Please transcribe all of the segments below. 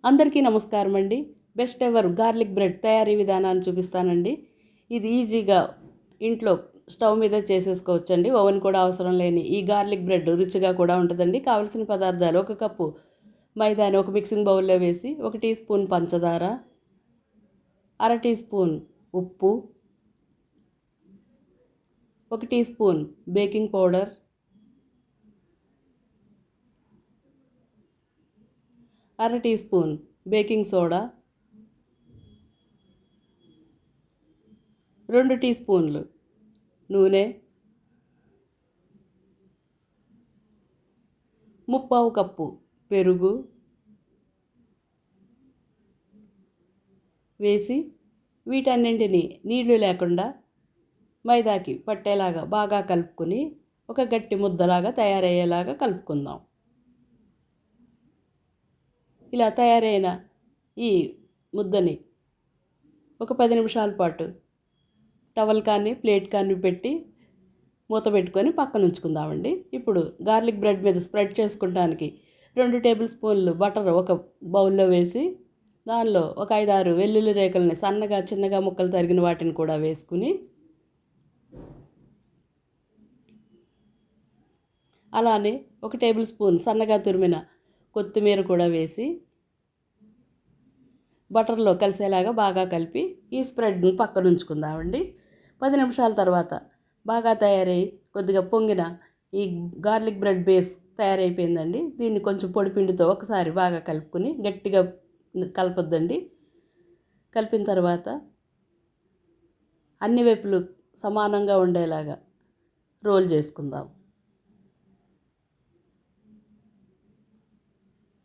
అందరికీ నమస్కారం అండి. బెస్ట్ ఎవర్ గార్లిక్ బ్రెడ్ తయారీ విధానాన్ని చూపిస్తానండి. ఇది ఈజీగా ఇంట్లో స్టవ్ మీద చేసేసుకోవచ్చండి. ఓవెన్ కూడా అవసరం లేని ఈ గార్లిక్ బ్రెడ్ రుచిగా కూడా ఉంటుందండి. కావలసిన పదార్థాలు: 1 కప్పు మైదాని ఒక మిక్సింగ్ బౌల్లో వేసి, 1 టీ స్పూన్ పంచదార, అర టీ స్పూన్ ఉప్పు, 1 టీ స్పూన్ బేకింగ్ పౌడర్, అర టీ స్పూన్ బేకింగ్ సోడా, 2 టీ స్పూన్లు నూనె, 1/2 కప్పు పెరుగు వేసి వీటన్నింటినీ నీళ్లు లేకుండా మైదాకి పట్టేలాగా బాగా కలుపుకొని ఒక గట్టి ముద్దలాగా తయారయ్యేలాగా కలుపుకుందాం. ఇలా తయారైన ఈ ముద్దని ఒక 10 నిమిషాల పాటు టవల్ కానీ ప్లేట్ కానీ పెట్టి మూత పెట్టుకొని పక్కన ఉంచుకుందామండి. ఇప్పుడు గార్లిక్ బ్రెడ్ మీద స్ప్రెడ్ చేసుకోవడానికి 2 టేబుల్ స్పూన్లు బటర్ ఒక బౌల్లో వేసి, దానిలో ఒక 5-6 వెల్లుల్లి రేకల్ని సన్నగా చిన్నగా ముక్కలు తరిగిన వాటిని కూడా వేసుకుని, అలానే 1 టేబుల్ స్పూన్ సన్నగా తురిమిన కొత్తిమీర కూడా వేసి బటర్లో కలిసేలాగా బాగా కలిపి ఈ స్ప్రెడ్ని పక్కన ఉంచుకుందామండి. 10 నిమిషాల తర్వాత బాగా తయారై కొద్దిగా పొంగిన ఈ గార్లిక్ బ్రెడ్ బేస్ తయారైపోయిందండి. దీన్ని కొంచెం పొడిపిండితో ఒకసారి బాగా కలుపుకొని, గట్టిగా కలపొద్దండి. కలిపిన తర్వాత అన్ని వైపులు సమానంగా ఉండేలాగా రోల్ చేసుకుందాం.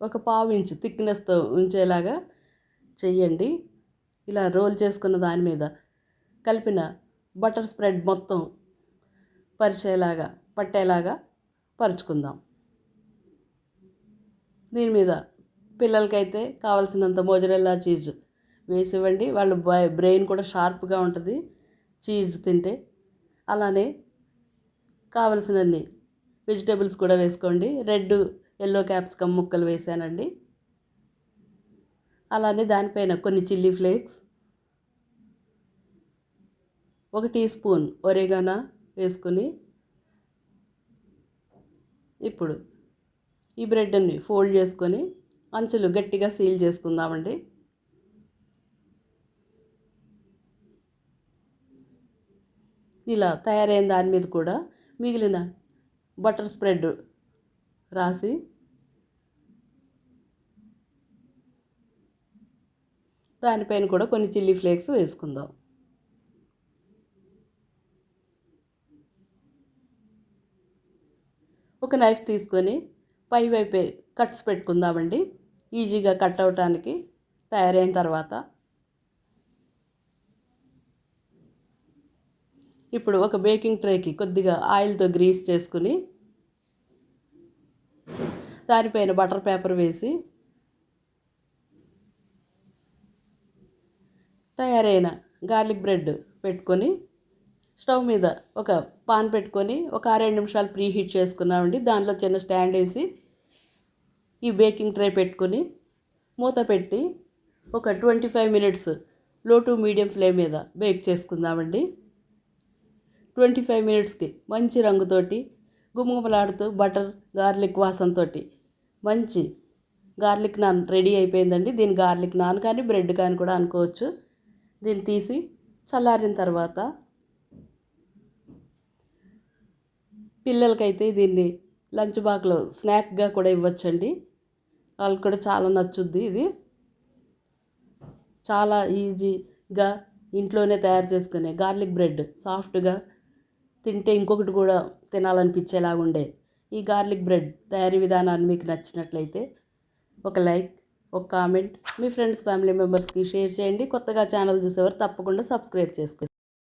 ఒక 1/2 ఇంచు థిక్నెస్తో ఉంచేలాగా చెయ్యండి. ఇలా రోల్ చేసుకున్న దాని మీద కలిపిన బటర్ స్ప్రెడ్ మొత్తం పట్టేలాగా పరుచుకుందాం. దీని మీద పిల్లలకైతే కావలసినంత మోజరెల్లా చీజ్ వేసివ్వండి. వాళ్ళ బ్రెయిన్ కూడా షార్ప్గా ఉంటుంది చీజ్ తింటే. అలానే కావలసినన్ని వెజిటేబుల్స్ కూడా వేసుకోండి. రెడ్, ఎల్లో క్యాప్సికమ్ ముక్కలు వేసానండి. అలానే దానిపైన కొన్ని chilli flakes, 1 teaspoon oregano వేసుకుని, ఇప్పుడు ఈ బ్రెడ్ని ఫోల్డ్ చేసుకొని అంచులు గట్టిగా సీల్ చేసుకుందామండి. ఇలా తయారైన దాని మీద కూడా మిగిలిన బటర్ స్ప్రెడ్ రాసి దానిపైన కూడా కొన్ని చిల్లీ ఫ్లేక్స్ వేసుకుందాం. ఒక నైఫ్ తీసుకొని పై వైపే కట్స్ పెట్టుకుందామండి, ఈజీగా కట్ అవటానికి. తయారైన తర్వాత ఇప్పుడు ఒక బేకింగ్ ట్రేకి కొద్దిగా ఆయిల్తో గ్రీస్ చేసుకుని, దానిపైన బటర్ పేపర్ వేసి తయారైన గార్లిక్ బ్రెడ్ పెట్టుకొని, స్టవ్ మీద ఒక పాన్ పెట్టుకొని ఒక 6-7 నిమిషాలు ప్రీ హీట్ చేసుకున్నామండి. దానిలో చిన్న స్టాండ్ వేసి ఈ బేకింగ్ ట్రే పెట్టుకొని మూత పెట్టి ఒక 25 మినిట్స్ లో టు మీడియం ఫ్లేమ్ మీద బేక్ చేసుకుందామండి. 25 మినిట్స్కి మంచి రంగుతోటి గుమగుమలాడుతూ బటర్ గార్లిక్ వాసనతో మంచి గార్లిక్ నాన్ రెడీ అయిపోయిందండి. దీన్ని గార్లిక్ నాన్ కానీ బ్రెడ్ కానీ కూడా అనుకోవచ్చు. దీన్ని తీసి చల్లారిన తర్వాత పిల్లలకైతే దీన్ని లంచ్ బాక్స్లో స్నాక్గా కూడా ఇవ్వచ్చండి. వాళ్ళకి కూడా చాలా నచ్చుద్ది. ఇది చాలా ఈజీగా ఇంట్లోనే తయారు చేసుకునే గార్లిక్ బ్రెడ్, సాఫ్ట్గా తింటే ఇంకొకటి కూడా తినాలనిపించేలాగా ఉండే ఈ గార్లిక్ బ్రెడ్ తయారీ విధానాన్ని మీకు నచ్చినట్లయితే ఒక లైక్, ఒక కామెంట్ మీ ఫ్రెండ్స్, ఫ్యామిలీ మెంబర్స్కి షేర్ చేయండి. కొత్తగా ఛానల్ చూసేవారు తప్పకుండా సబ్స్క్రైబ్ చేసుకోండి.